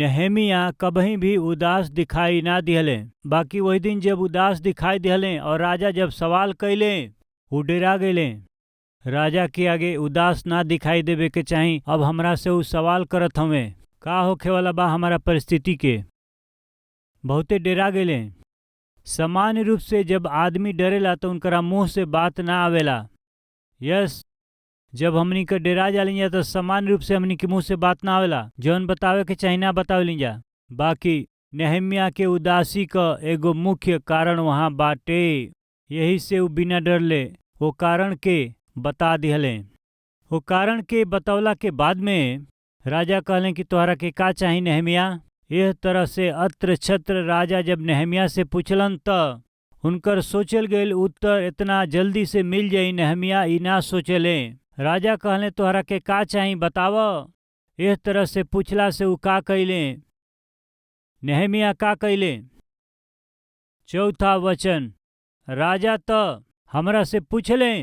नहमिया कभी भी उदास दिखाई ना दिहले। बाकी वही दिन जब उदास दिखाई दिहले और राजा जब सवाल कैले वो डेरा गए। राजा के आगे उदास ना दिखाई देवे के चाही। अब हमरा से उ सवाल करत हवे का होखे वाला बा हमारा परिस्थिति के। बहुते डेरा गए। सामान्य रूप से जब आदमी डरेला तो उनकरा मुंह से बात ना आवेला। यस, जब हमनी के डेरा जाली जा तो सामान्य रूप से हमनी के मुंह से बात ना आवेला, जौन बतावे के चाही ना बतावेली जा। बाकी नहमिया के उदासी का एगो मुख्य कारण वहाँ बाटे। यही से वो बिना डरले वो कारण के बता दिहले। वो कारण के बतौला के बाद में राजा कहले कि तोहरा के का चाही नहमिया। यह तरह से अत्र छत्र राजा जब नहमिया से पूछलन त उनकर सोचल गईल उत्तर इतना जल्दी से मिल जाई नहमिया ई ना सोचले। राजा कहले तोहरा के का चाही बताव। एह तरह से पूछला से उ का कैले, नहमिया का कैले। चौथा वचन, राजा त हमरा से पूछले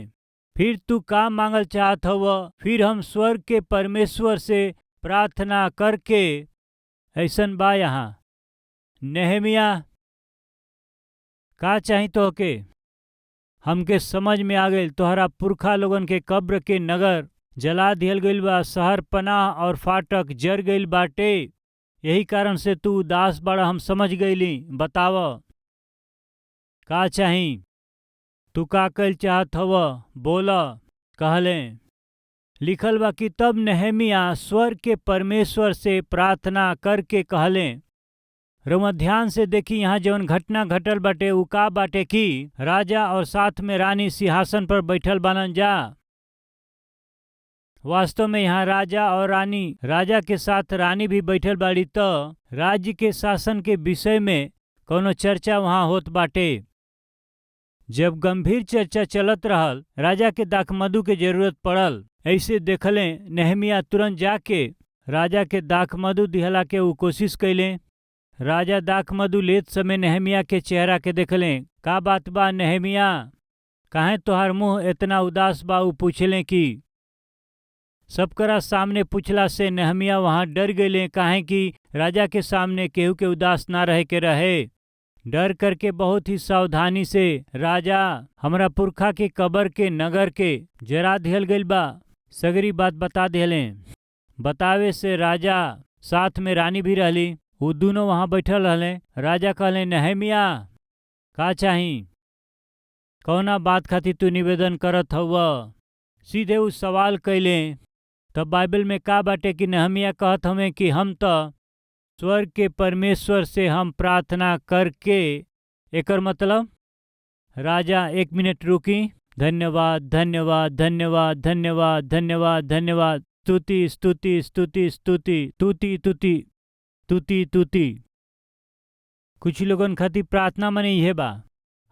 फिर तू का मांगल चाहत हव। फिर हम स्वर्ग के परमेश्वर से प्रार्थना करके ऐसन बा यहाँ नहमिया का चाही तोहके। हमके समझ में आ गईल तोहरा पुरखा लोगन के कब्र के नगर जला दिहल गईल बा, शहर पनाह और फाटक जर गईल बाटे। यही कारण से तू उदास बड़ा, हम समझ गईली। बताव का चाही, तू का कइल चाहत हव बोला। कहले लिखल बा कि तब नहमिया स्वर्ग के परमेश्वर से प्रार्थना करके कहले। रउआ ध्यान से देखी यहाँ जौन घटना घटल बाटे उ का बाटे कि राजा और साथ में रानी सिंहासन पर बैठल बानन जा। वास्तव में यहाँ राजा और रानी, राजा के साथ रानी भी बैठल बाड़ी तो राज्य के शासन के विषय में कोनो चर्चा वहाँ होत बाटे। जब गंभीर चर्चा चलत रहल राजा के दाखमधु के जरूरत पड़ल। ऐसे देखले नहमिया तुरंत जाके राजा के दाखमधु दिहला के उ कोशिश कैले। राजा दाखमधु लेत समय नहमिया के चेहरा के देखले। का बात बा नहमिया, काहे तोहार मुंह इतना उदास बा। उ पूछले कि सबकरा सामने पूछला से नहमिया वहाँ डर गए। काहे कि राजा के सामने केहू के उदास ना रहे के रहे। डर करके बहुत ही सावधानी से राजा हमरा पुरखा के कब्र के नगर के जरा दिहल गईल बा सगरी बात बता दिहले। बतावे से राजा साथ में रानी भी रहली, वो दोनों वहाँ बैठल रहले। राजा कहले नहमिया का चाही, कौना बात खातिर तू निवेदन करत हव। सीधे उ सवाल कैले। तब बाइबल में का बाटे कि नहमिया कहत हमें कि हम त स्वर्ग के परमेश्वर से हम प्रार्थना करके। एकर मतलब राजा एक मिनट रुकी। धन्यवाद धन्यवाद धन्यवाद धन्यवाद धन्यवाद धन्यवाद, स्तुति स्तुति स्तुति स्तुति, तुति तुति तुति तुति। कुछ लोगन खातिर प्रार्थना मने यह बा,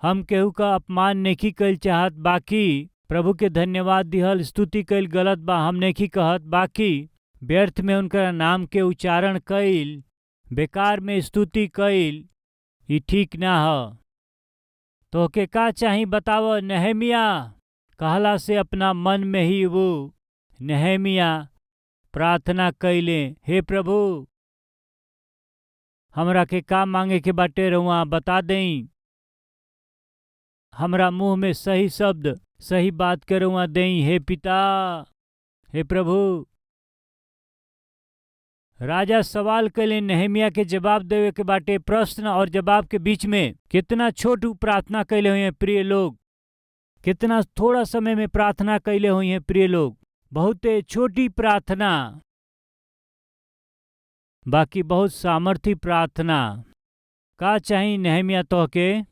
हम केहू का अपमान नहीं कइल चाहत। बाकी प्रभु के धन्यवाद दिहल स्तुति कइल गलत बा, हम नहीं कहत। बाकी व्यर्थ में उनका नाम के उच्चारण कइल, बेकार में स्तुति कइल, ई ठीक ना ह। तोहके का चाही बताव नहमिया। कहला से अपना मन में ही वो नहमिया प्रार्थना कैले, हे प्रभु हमरा के का मांगे के बाटे रउआ बता देई। हमरा मुंह में सही शब्द सही बात के रउआ देई। हे पिता, हे प्रभु। राजा सवाल कैले, नहमिया के जवाब देवे के बाटे। प्रश्न और जवाब के बीच में कितना छोटू प्रार्थना कैले हुए हैं प्रिय लोग। कितना थोड़ा समय में प्रार्थना कैले हुए हैं प्रिय लोग। बहुते छोटी प्रार्थना, बाकी बहुत सामर्थी प्रार्थना। का चाही नहमिया तोहके।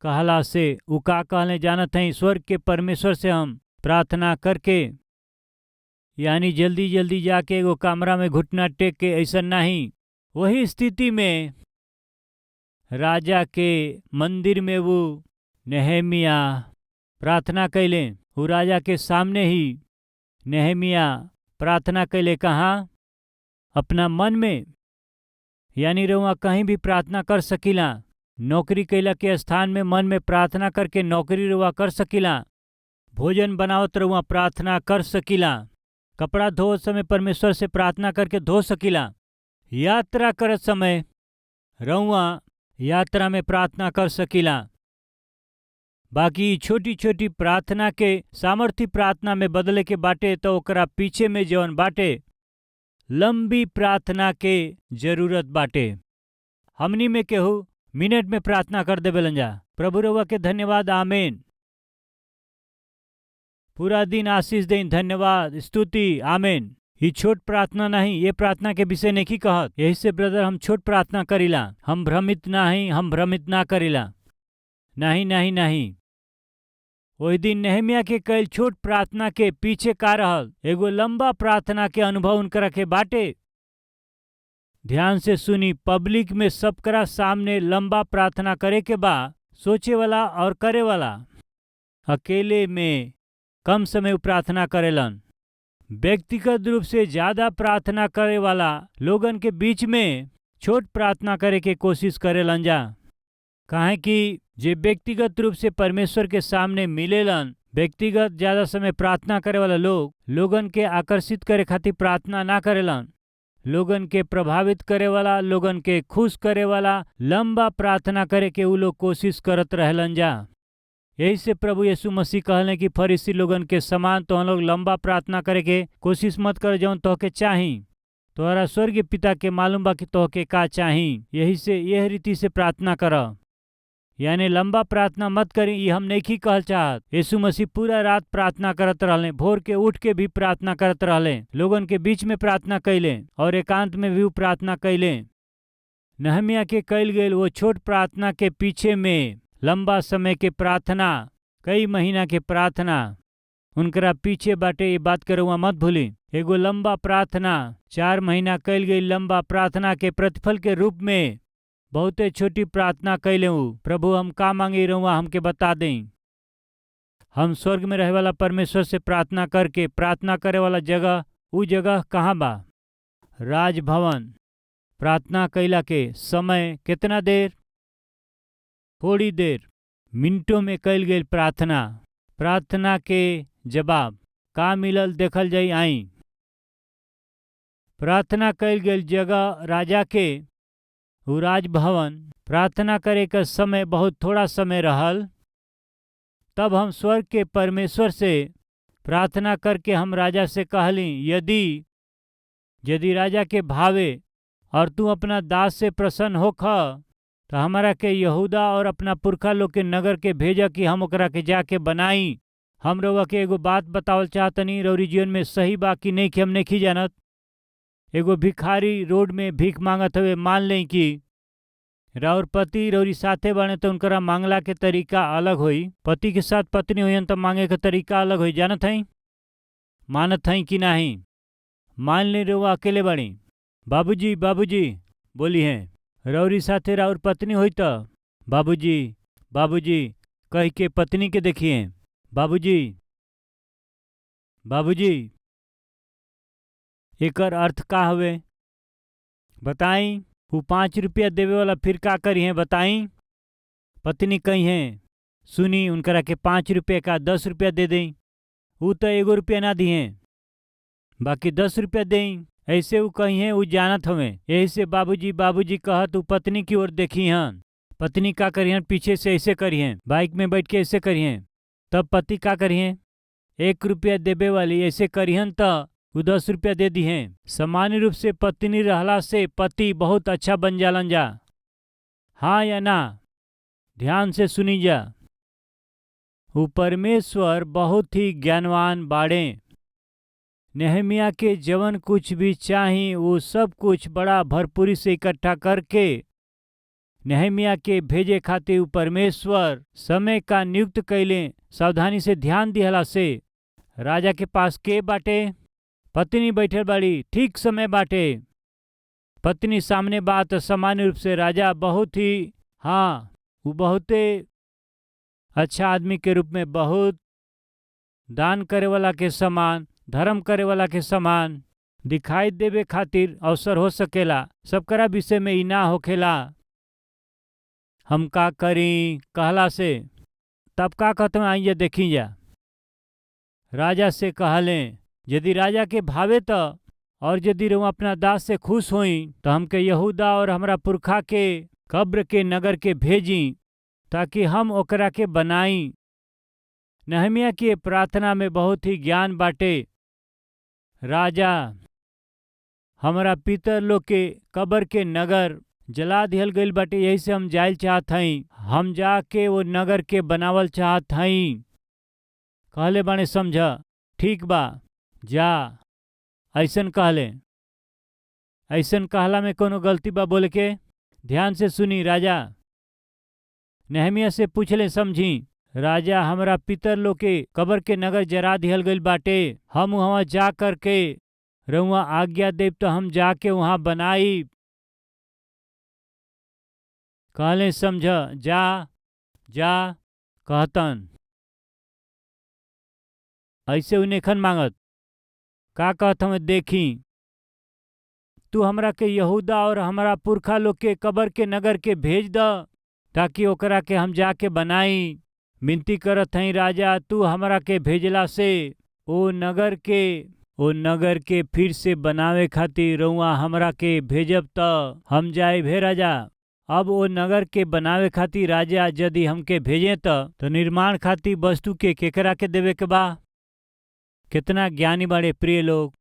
कहला से उ का कहले जानत हैं, स्वर्ग के परमेश्वर से हम प्रार्थना करके, यानी जल्दी जल्दी जाके एगो कमरा में घुटना टेक के, ऐसा नहीं। वही स्थिति में राजा के मंदिर में वो नहमिया प्रार्थना कैले। वो राजा के सामने ही नहमिया प्रार्थना कैले। कहाँ? अपना मन में। यानी रउआ कहीं भी प्रार्थना कर सकीला। नौकरी कैला के स्थान में मन में प्रार्थना करके नौकरी रउआ कर सकीला। भोजन बनावत रउआ प्रार्थना कर सकीला। कपड़ा धोत समय परमेश्वर से प्रार्थना करके धो सकीला। यात्रा करत समय रउआ यात्रा में प्रार्थना कर सकीला। बाकी छोटी छोटी प्रार्थना के सामर्थी प्रार्थना में बदले के बाटे तो ओकरा पीछे में जवन बाटे लंबी प्रार्थना के जरूरत बाटे। हमनी में केहू मिनट में प्रार्थना कर देवेलन जा। प्रभु रउआ के धन्यवाद, आमीन। पूरा दिन आशीष दें, धन्यवाद, स्तुति, आमीन। ये छोट प्रार्थना नहीं, ये प्रार्थना के विषय नहीं कहत। यही से ब्रदर हम छोट प्रार्थना करीला, हम भ्रमित नहीं, हम भ्रमित ना करीला, नहीं नहीं नहीं। वही दिन नेहमिया के कई छोट प्रार्थना के पीछे का रहल एगो लंबा प्रार्थना के अनुभव उनकरा के बाटे। ध्यान से सुनी, पब्लिक में सबकरा सामने लंबा प्रार्थना करे के बा, सोचे वाला और करे वाला। अकेले में कम समय उ प्रार्थना करेलन। व्यक्तिगत रूप से ज्यादा प्रार्थना करे वाला लोगन के बीच में छोट प्रार्थना करे के कोशिश करेलन जा। काहे कि जे व्यक्तिगत रूप से परमेश्वर के सामने मिलेलन, व्यक्तिगत ज्यादा समय प्रार्थना करे वाला लोग लोगन के आकर्षित करे खातिर प्रार्थना ना करेलन। लोगन के प्रभावित करे वाला, लोगन के खुश करे वाला लंबा प्रार्थना करे के उ लोग कोशिश करत रहलन जा। यही से प्रभु यीशु मसीह कहले कि फरीसी लोगन के समान तो हम लोग लंबा प्रार्थना करे के कोशिश मत कर, जौन तोहके चाही। तोहरा स्वर्गीय पिता के मालूम बा कि तोहके का चाही। यही से यह रीति से प्रार्थना कर, यानी लंबा प्रार्थना मत करी, ये हम नहीं कहल चाहत। यीशु मसीह पूरा रात प्रार्थना करत रहले, भोर के उठ के भी प्रार्थना करत रहले, लोगन के बीच में प्रार्थना कैले और एकांत में भी प्रार्थना कैले। नहमिया के कैल गए वो छोट प्रार्थना के पीछे में लंबा समय के प्रार्थना, कई महीना के प्रार्थना उनकरा पीछे बाटे। ये बात करुआ मत भूली। एगो लंबा प्रार्थना 4 महीना कैल गई लंबा प्रार्थना के प्रतिफल के रूप में बहुते छोटी प्रार्थना कैले हूँ। प्रभु हम का मांगे रहुआ हमके बता दें। हम स्वर्ग में रहे वाला परमेश्वर से प्रार्थना करके प्रार्थना करे वाला जगह उ जगह कहाँ बा? राजभवन। प्रार्थना कैला के समय कितना देर? थोड़ी देर, मिनटों में कैल गई प्रार्थना। प्रार्थना के जवाब का मिलल देखल जाई आई। प्रार्थना कैल गई जगह राजा के उ राजभवन। प्रार्थना करे का समय बहुत थोड़ा समय रहल। तब हम स्वर्ग के परमेश्वर से प्रार्थना करके हम राजा से कहली, यदि राजा के भावे और तू अपना दास से प्रसन्न होख तो हमारा के यहूदा और अपना पुरखा लोग के नगर के भेजा कि हम ओकरा के जाके बनाई। हम रउआ के एगो बात बतावल चाहतनी, रउरी जीवन में सही बा कि नहीं कि हम नहीं जानत। एगो भिखारी रोड में भीख मांगत हवे, मान लें कि राउर पति रउरी साथे बने तो उनकरा मांगला के तरीका अलग होई। पति के साथ पत्नी होयन तो मांगे के तरीका अलग होई। जानत हई, मानत हई कि नहीं? मान ले रउआ अकेले बड़ी, बाबूजी बाबूजी बोली हैं, रउरी साथे राउर पत्नी होई तो बाबूजी बाबूजी कह के पत्नी के देखिए, बाबूजी बाबूजी। एकर अर्थ का हवे बताई? वो 5 रुपया देवे वाला फिर का करी है बताई? पत्नी कही है, सुनी उनकरा के 5 रुपये का 10 रुपया दे दें। वो तो 1 रुपया ना दिए, बाकी 10 रुपया दें। ऐसे वो कही है, वो जानत हमें। यही से बाबूजी बाबूजी कहत वो पत्नी की ओर देखी हन। पत्नी का करी हन? पीछे से ऐसे करी हैं, बाइक में बैठ के ऐसे करी हैं। तब पति का करी हैं? 1 रुपया देवे वाली ऐसे करी हन तो वो 10 रुपया दे दी हैं। सामान्य रूप से पत्नी रहला से पति बहुत अच्छा बन जालन जा, हाँ या ना? ध्यान से सुनी जा। वो परमेश्वर बहुत ही ज्ञानवान बाड़े। नेहमिया के जवन कुछ भी चाही वो सब कुछ बड़ा भरपूरी से इकट्ठा करके नेहमिया के भेजे खातिर परमेश्वर समय का नियुक्त कैले। सावधानी से ध्यान दिहला से राजा के पास के बाटे? पत्नी बैठल बाड़ी, ठीक समय बाटे। पत्नी सामने बात। सामान्य रूप से राजा बहुत ही, हाँ वो बहुते अच्छा आदमी के रूप में, बहुत दान करे वाला के समान, धर्म करे वाला के समान दिखाई देवे खातिर अवसर हो सकेला। सबकरा विषय में ई ना होखेला। हम का करी कहला से तब का कहते हैं, आइए देखी जा। राजा से कहले, यदि राजा के भावे तो और यदि रउआ अपना दास से खुश होई तो हमके यहूदा और हमरा पुरखा के कब्र के नगर के भेजी, ताकि हम ओकरा के बनाई। नहमिया की प्रार्थना में बहुत ही ज्ञान बाटे। राजा, हमरा पितर लोग के कब्र के नगर जला दिहल गईल बाटे, यही से हम जाइल चाहत हई। हम जाके वो नगर के बनावल चाहत हई। कहले बाने समझ, ठीक बा, जा। ऐसन कहले। ऐसन कहला में कोनो गलती बा बोले के? ध्यान से सुनी राजा। नहमिया से पूछले समझी। राजा, हमरा पितर लोग के कब्र के नगर जरा दिहल गईल बाटे। हम वहाँ जा करके रउआ आज्ञा देव तो हम जाके वहाँ बनाई। कहले समझ, जा जा कहतन। ऐसे उन्हें मांगत का कहत हमें देखी। तू हमरा के यहूदा और हमारा पुरखा लोग के कब्र के नगर के भेज द, ताकि ओकरा के हम जाके बनाई। विनती करत हई राजा, तू हमरा के भेजला से ओ नगर के फिर से बनावे खातिर रउआ हमरा के भेजब त हम जाए भे राजा। अब ओ नगर के बनावे खातिर राजा यदि हमके भेजे तो निर्माण खातिर वस्तु के केकरा के देवे के बा? कितना ज्ञानी बड़े प्रिय लोग।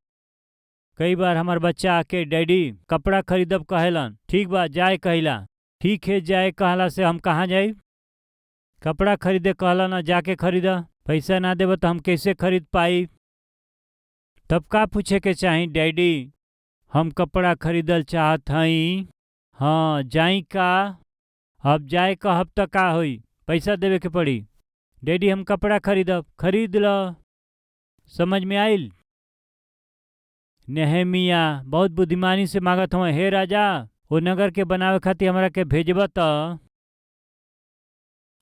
कई बार हमार बच्चा आके डैडी कपड़ा खरीदब कहेलन, ठीक बा जाए कहिला। ठीक है जाए कहला से हम कहाँ जाए? कपड़ा खरीदे कहला ना, जाके खरीदा। पैसा ना देब तो हम कैसे खरीद पाई? तब का पूछे के चाही डैडी? हम कपड़ा खरीदल चाहत हई। हाँ जाई का? अब जाए कहब त का होई? पैसा देवे के पड़ी। डैडी हम कपड़ा खरीदब। खरीद ल। समझ में आइल? नेहमिया बहुत बुद्धिमानी से मांगत हूँ, हे राजा वो नगर के बनावे खातिर हमरा के भेजब त?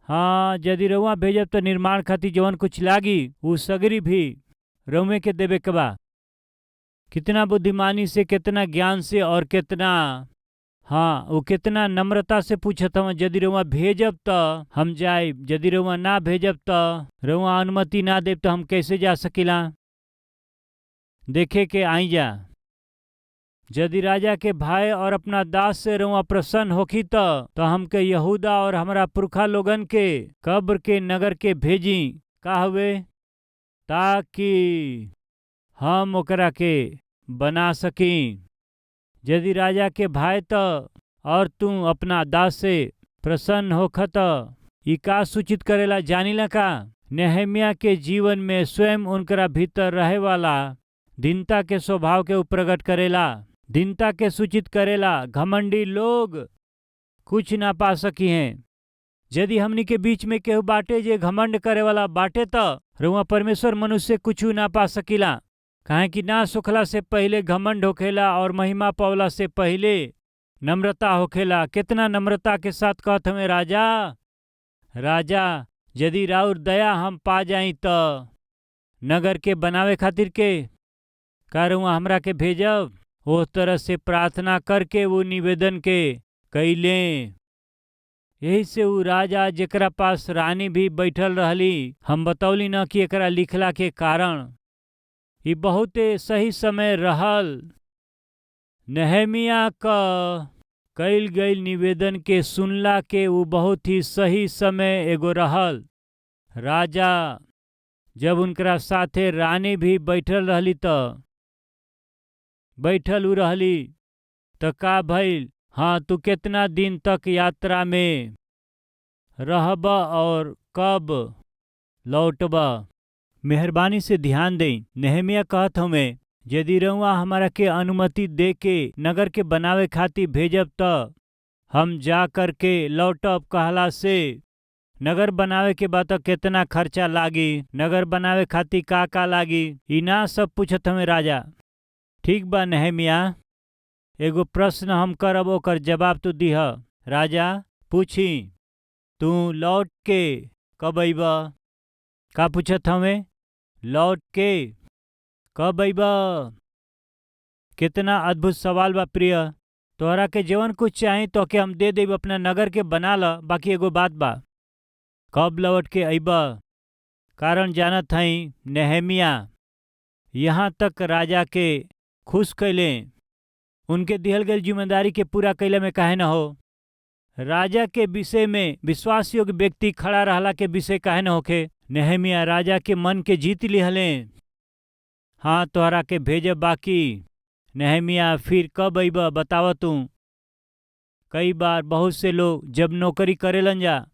हाँ यदि रउआ भेजब तो निर्माण खातिर जवन कुछ लागी वो सगरी भी रउए के देवे के बा। कितना बुद्धिमानी से, कितना ज्ञान से और कितना, हाँ वो कितना नम्रता से पूछत हूँ। यदि रउआ भेजब त हम जाए, यदि रउआ ना भेजब त रउआ अनुमति ना देब तो हम कैसे जा सकीला? देखे के आई जा। यदि राजा के भाई और अपना दास से रउआ प्रसन्न होखी तो हमके यहूदा और हमारा पुरखा लोगन के कब्र के नगर के भेजी। का हुए? ताकि हम ओकरा के बना सकी। यदि राजा के भाई तो और तू अपना दास से प्रसन्न होखत, ई का सूचित करेला जानिला का? नेहमिया के जीवन में स्वयं उनकरा भीतर रहे वाला दीनता के स्वभाव के प्रकट करेला। दीनता के सूचित करेला। घमंडी लोग कुछ ना पा सकी हैं। यदि हमनी के बीच में केहू बाटे जे घमंड करे वाला बाटे तो रउआ परमेश्वर मनुष्य कुछ ना पा सकीला। काहे कि ना सुखला से पहले घमंड होखेला और महिमा पावला से पहले नम्रता होखेला। कितना नम्रता के साथ कहत हमें राजा, राजा यदि राउर दया हम पा जाई तो नगर के बनावे खातिर के का रउआ हमरा के भेजब? उस तरह से प्रार्थना करके वो निवेदन के कैले। यही से वो राजा जेकरा पास रानी भी बैठल रहली, हम बतौली न कि एकरा लिखला के कारण ये बहुते सही समय रहल। नेहमिया का कैल गईल निवेदन के सुनला के वो बहुत ही सही समय एगो रहल। राजा जब उनकरा साथे रानी भी बैठल रहली बैठल उ रहली तो का भइल? हाँ तू कितना दिन तक यात्रा में रहब और कब लौटब? मेहरबानी से ध्यान दें। नेहमिया कहत हमें यदि रउआ हमारा के अनुमति दे के नगर के बनावे खातिर भेजब त हम जा कर के लौटब कहला से नगर बनावे के बाद कितना खर्चा लागी, नगर बनावे खातिर का लागी, ई ना सब पूछत हमें राजा। ठीक बा नेहमिया, एगो प्रश्न हम करब ओकर जवाब तू दीह। राजा पूछी, तू लौट के कब अइब? का पूछत हमें? लौट के कब अइब? कितना अद्भुत सवाल बा प्रिय। तोहरा के जवन कुछ चाही तो के हम दे देब, अपना नगर के बना ल। बाकी एगो बात बा, कब लौट के अइब? कारण जानत हई नेहमिया, यहाँ तक राजा के खुश कैले, उनके दिहल गई जिम्मेदारी के पूरा कैले में काहे न हो। राजा के विषय में विश्वास योग्य व्यक्ति खड़ा रहला के विषय काहे न होखे। नेहमिया राजा के मन के जीत लिहले। हाँ, तोहरा के भेजे बाकी। नेहमिया फिर कब अइब बताव तू। कई बार बहुत से लोग जब नौकरी करेलन जा,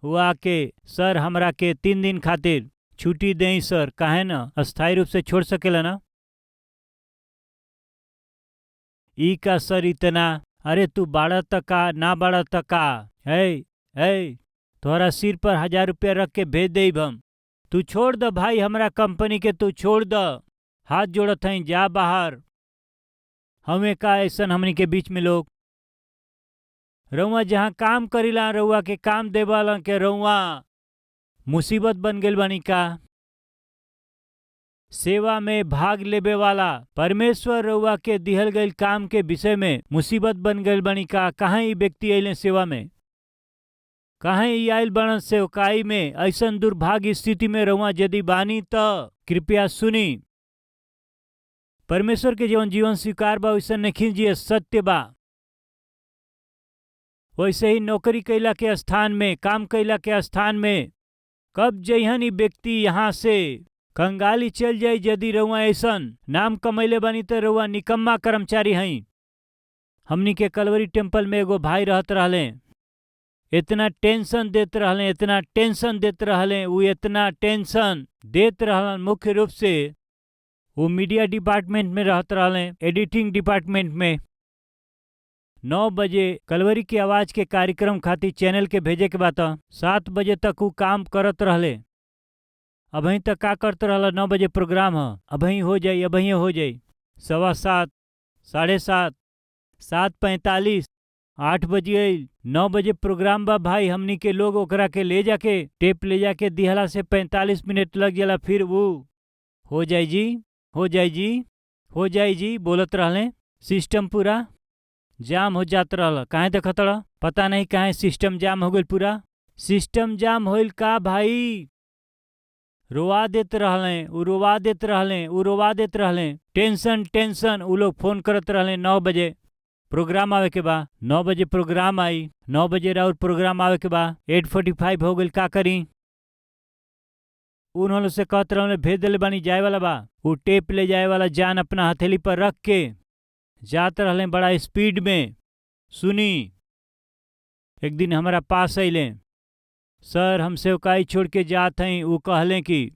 वो आके सर हमरा के 3 दिन खातिर छुट्टी दें सर, काहे न अस्थायी रूप से छोड़ सकेला ना। ई का सर इतना, अरे तू बाड़ा तका ना बाड़ा तका, है तोहरा सिर पर 1000 रुपया रख के भेज देब हम, तू छोड़ द भाई हमरा कंपनी के, तू छोड़ द, हाथ जोड़त हई, जा बाहर। हमें का ऐसन हमनी के बीच में लोग। रउआ जहाँ काम करीला रउआ के काम देवाला के रउआ मुसीबत बन गेल बानी का। सेवा में भाग लेबे वाला परमेश्वर रउआ के दिहल गईल काम के विषय में मुसीबत बन गईल बानी का। कहाँ ई व्यक्ति अइले सेवा में, कहाँ ई आइल बन सेवकाई में। ऐसन दुर्भाग्य स्थिति में रउआ यदि बानी त कृपया सुनी। परमेश्वर के जीवन जीवन स्वीकार बा वैसे नहीं जिए, सत्य बा। वैसे ही नौकरी कैला के स्थान में, काम कैला के स्थान में कब जइहन ई व्यक्ति यहाँ से कंगाली चल जाई। यदि रउआ ऐसन नाम कमैले बानी त रउआ निकम्मा कर्मचारी हई। हमनी के कलवरी टेम्पल में एगो भाई रहत रहले, इतना टेंशन देत रहले, इतना टेंशन देत रहले, वो इतना टेंशन देत रहलन। मुख्य रूप से वो मीडिया डिपार्टमेंट में रहत रहले, एडिटिंग डिपार्टमेंट में। 9 बजे कलवरी की आवाज़ के कार्यक्रम खातिर चैनल के भेजे के बात 7 बजे तक वो काम करत रहले। अभी तक का करत रहला, 9 बजे प्रोग्राम है, अभी हो जाई, अभी हो जाई। 7:15, 7:30, 7:45, 8 बजे आई, 9 बजे प्रोग्राम बा भाई। हमनी के लोग ओकरा के ले जाके टेप ले जाके दिहला से 45 मिनट लग जाला। फिर वो हो जाई जी, हो जाई जी, हो जाई जी बोलत रहले। सिस्टम पूरा जाम हो जात रहल। काहे देखत रह, पता नहीं काहे सिस्टम जाम हो गई। पूरा सिस्टम जाम होइल का भाई। रोवा देत रहले, उ रोवा देत रहले, उ रोवा देत रहले। टेंशन टेंशन उ लोग फोन करत रहले। 9 बजे प्रोग्राम आवे के बा, 9 बजे प्रोग्राम आई, 9 बजे राउर प्रोग्राम आवे के बा, 8:45 हो गई, का करी। उन्होंने से कहत रहले भेज दिले बानी, जाए वाला बा। वो टेप ले जाए वाला जान अपना हथेली पर रख के जात रहले बड़ा स्पीड में। सुनी, एक दिन हमारा पास अइले, सर हम सेवकाई छोड़ के जात हई। वो कहले कि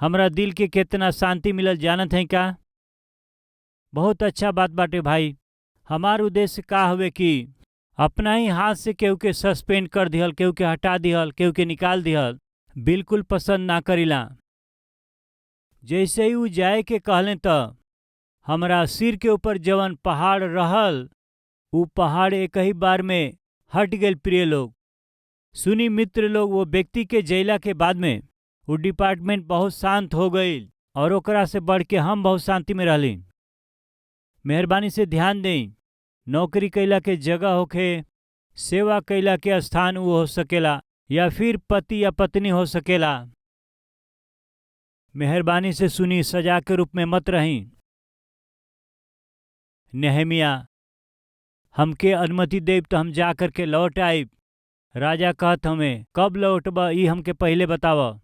हमरा दिल के कितना शांति मिलल जानत है का। बहुत अच्छा बात बाटे भाई। हमार उद्देश्य का हुए कि अपना ही हाथ से केहू के सस्पेंड कर दिहल, केहू के हटा दिहल, केहू के निकाल दिहल बिल्कुल पसंद ना करीला। जैसे ही उ जाए के कहले त हमरा सिर के ऊपर जवन पहाड़ रहल, उ पहाड़ एक ही बार में हट गए। प्रिय लोग, सुनी मित्र लोग, वो व्यक्ति के जैला के बाद में वो डिपार्टमेंट बहुत शांत हो गई और ओकरा से बढ़ के हम बहुत शांति में रहली। मेहरबानी से ध्यान दें, नौकरी कैला के जगह होखे, सेवा कैला के स्थान वो हो सकेला, या फिर पति या पत्नी हो सकेला। मेहरबानी से सुनी, सजा के रूप में मत रही। नेहमिया हमके अनुमति देब तो हम जा करके लौट आइब। राजा कहत हमें कब लौटबा ई हमके पहले बताव।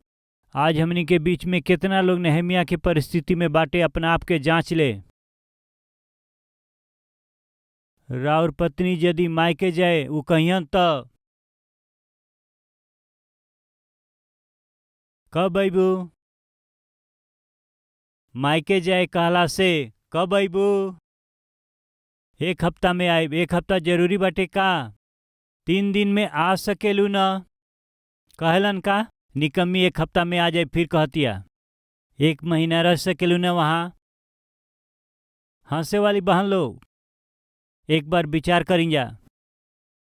आज हमनी के बीच में कितना लोग नेहमिया की परिस्थिति में बाटे, अपना आप के जांच ले। राउर पत्नी यदि मायके जाए वो कहियन त कब अबू, मायके जाए कहला से कब अबू। 1 हफ्ता में आए, 1 हफ्ता जरूरी बाटे का, 3 दिन में आ सकेलू न। कहलन का निकम्मी 1 हफ्ता में आ जाए, फिर कहतिया 1 महीना रह सकेलू न वहाँ। हंसे वाली बहन लोग, एक बार विचार करें जा।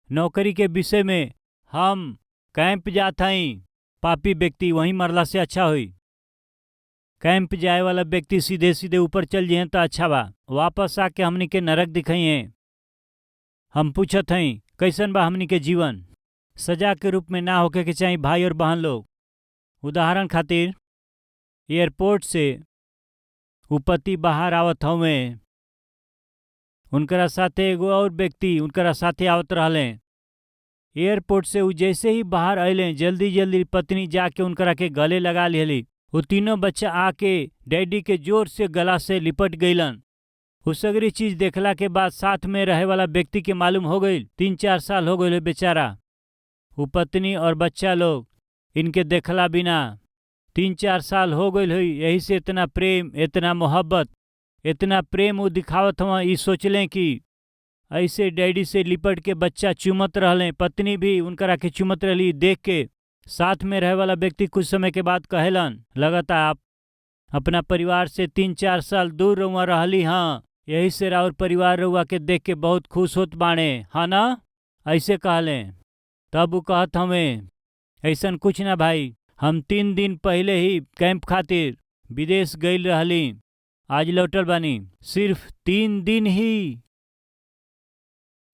नौकरी के विषय में हम कैंप जात हई, पापी व्यक्ति वहीं मरला से अच्छा हुई। कैंप जाए वाला व्यक्ति सीधे सीधे ऊपर चल जाए तो अच्छा बा, वापस आके हमनी के नरक दिखाई हैं। हम पूछत हई कैसन बा हमनी के जीवन। सजा के रूप में ना होके के चाहिए भाई और बहन लोग। उदाहरण खातिर एयरपोर्ट से उ पति बाहर आवत हवे, उनकरा साथे एगो और व्यक्ति उनकरा साथे आवत रहले। एयरपोर्ट से उ जैसे ही बाहर अइले जल्दी जल्दी पत्नी जाके उनकरा के गले लगा लिहली। वो तीनों बच्चा आके डैडी के जोर से गला से लिपट गईलन। उस सगरी चीज देखला के बाद साथ में रहे वाला व्यक्ति के मालूम हो गई 3-4 साल हो गए बेचारा। वो पत्नी और बच्चा लोग इनके देखला बिना 3-4 साल हो गई हुई। यही से इतना प्रेम, इतना मोहब्बत, इतना प्रेम वो दिखावत हुआ। ये सोचलें कि ऐसे डैडी से लिपट के बच्चा चुमत रहले, पत्नी भी उनकरा के चुमत रहली। देख के साथ में रहे वाला व्यक्ति कुछ समय के बाद कहलन, लगता आप अपना परिवार से 3-4 साल दूर रहुआ रहली। हाँ, यही से राउर परिवार रहुआ के देख के बहुत खुश होत बाणे, हाँ ना? ऐसे कहले। तब वो कहत हमें, ऐसन कुछ ना भाई, हम 3 दिन पहले ही कैंप खातिर विदेश गईल रहली, आज लौटल बानी। सिर्फ 3 दिन ही,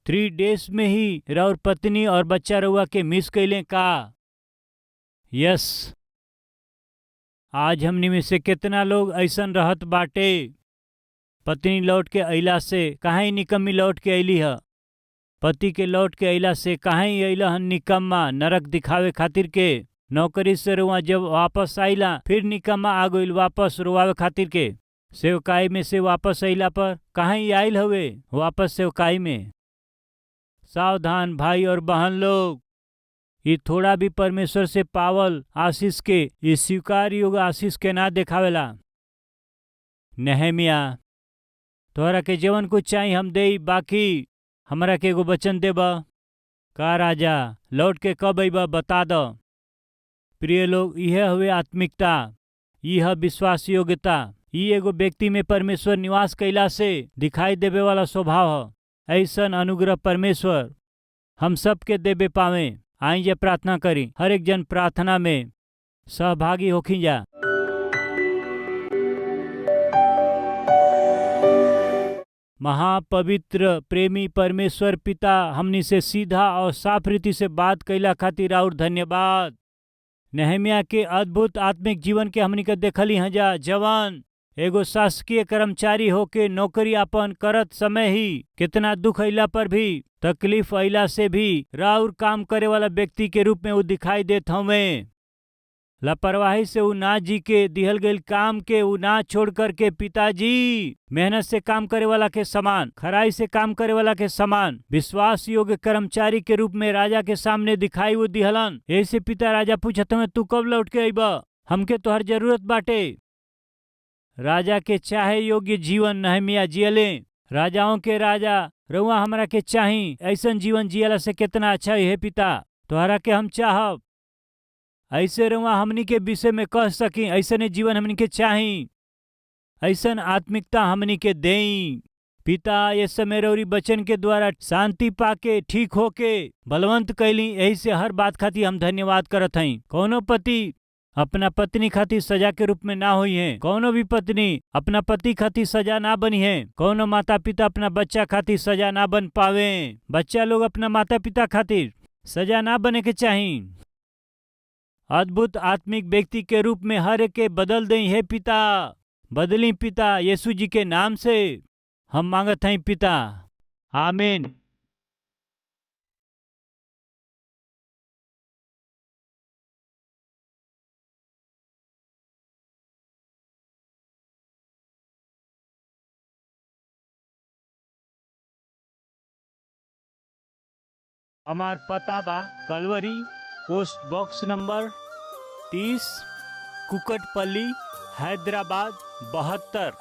3 डेज में ही राउर पत्नी और बच्चा रहुआ के मिस कैले का? यस। आज हमनी में से कितना लोग ऐसन रहत बाटे, पत्नी लौट के अइला से काहे निकम्मी लौट के अइली ह, पति के लौट के अइला से काहे अइला हन निकम्मा, नरक दिखावे खातिर के। नौकरी से रुआ जब वापस आइला फिर निकम्मा आ गइल वापस रुआवे खातिर के। सेवकाई में से वापस अइला पर काहे आइल हवे वापस सेवकाई में। सावधान भाई और बहन लोग, ये थोड़ा भी परमेश्वर से पावल आशीष के, ये स्वीकार योग्य आशीष के ना देखावेला। नेहमिया, तोहरा के जवन कुछ चाहिए हम देई, बाकी हमरा के एगो वचन देबा का? राजा लौट के कब अइबा बता दो। प्रिय लोग, यह हुए आत्मिकता, यह विश्वास योग्यता, ये एगो व्यक्ति में परमेश्वर निवास कैला से दिखाई देवे वाला स्वभाव है। ऐसन अनुग्रह परमेश्वर हम सब के देवे पावे। आई जे प्रार्थना करी, हर एक जन प्रार्थना में सहभागी होखी जा। महापवित्र प्रेमी परमेश्वर पिता, हमनी से सीधा और साफ रीति से बात कैला खातिर और धन्यवाद। नेहमिया के अद्भुत आत्मिक जीवन के हमनी के देखली हजा। जवान एगो शासकीय कर्मचारी होके नौकरी अपन करत समय ही कितना दुख अइला पर भी, तकलीफ अइला से भी राउर काम करे वाला व्यक्ति के रूप में वो दिखाई देत हमें। लापरवाही से वो ना जी के दिहल गईल काम के वो ना छोड़ करके पिताजी मेहनत से काम करे वाला के समान, खराई से काम करे वाला के समान विश्वास योग्य कर्मचारी के रूप में राजा के सामने दिखाई वो दिहलन। ऐसे पिता राजा पूछत हमें, तू कब लौट के अइबा, हमके तोहर जरूरत बाटे। राजा के चाहे योग्य जीवन नेहमिया जियले। राजाओं के राजा रउआ हमरा के चाही, ऐसन जीवन जियला से कितना अच्छा है पिता, तोहरा के हम चाहब। ऐसे रउआ हमनी के विषय में कह सकी, ऐसने जीवन हमनी के चाही, ऐसन आत्मिकता हमनी के देई। पिता ये समय रउरी बचन के द्वारा शांति पाके ठीक होके बलवंत कैली। यही से हर बात खातिर हम धन्यवाद करत हई। कौनो पति अपना पत्नी खातिर सजा के रूप में ना हुई है, कौनो भी पत्नी अपना पति खातिर सजा ना बनी है, कौनो माता पिता अपना बच्चा खातिर सजा ना बन पावे। बच्चा लोग अपना माता पिता खातिर सजा ना बने के चाहिए। अद्भुत आत्मिक व्यक्ति के रूप में हर एक के बदल दें। हे पिता, बदली पिता, यीशु जी के नाम से हम मांगत हैं पिता, आमीन। हमार पता बा Calvary post box number 30, Kukatpally, Hyderabad 72।